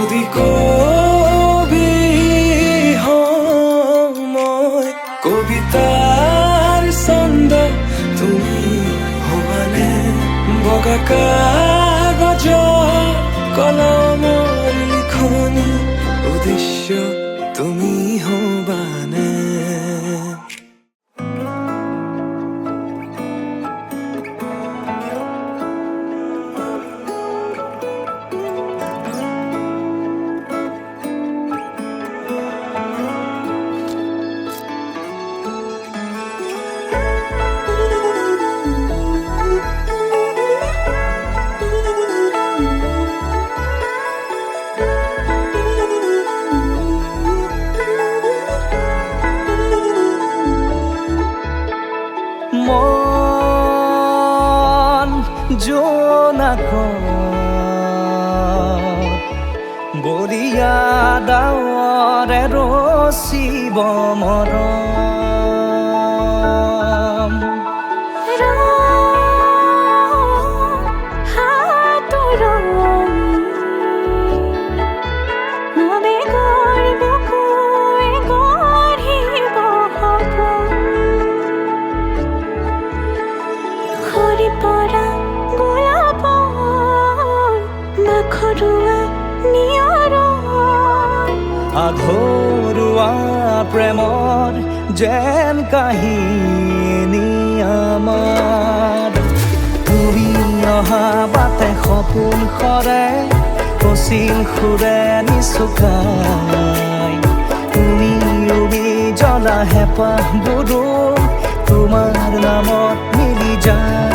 যদি কবি হওঁ মই কবিতাৰ ছন্দ তুমি হবানে বগা কাগজৰ কলমৰ লিখনি উদ্দেশ্য তুমি হবানে মন জোনাকত বৰিয়া ডাৱৰে ৰচিব মৰম আধৰুৱা প্ৰেমৰ যেন কাহিনী আমাৰ তুমি অহা বাটে সপোন সৰে কচিল সুৰে নিচুকাই তুমি উবি জ্বলা হেঁপাহবোৰো তোমাৰ নামত মিলি যায়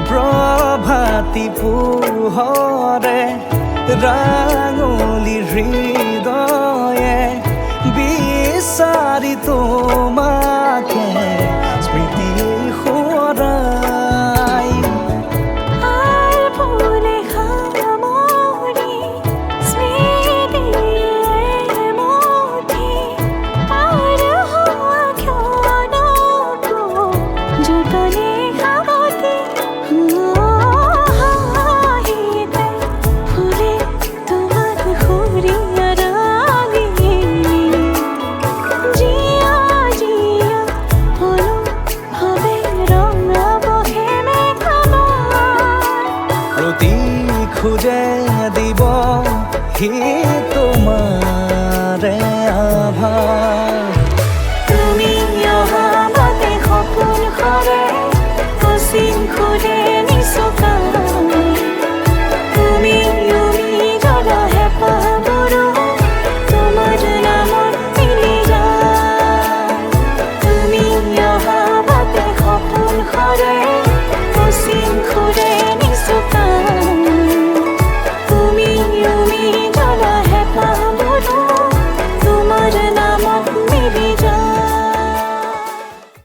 প্ৰভাতী পোহৰে ৰাঙলী হৃদয়ে বিচাৰি তোমাকে স্মৃতি সোঁৱৰাই খুঁজে দিব সি তোমাৰে আভা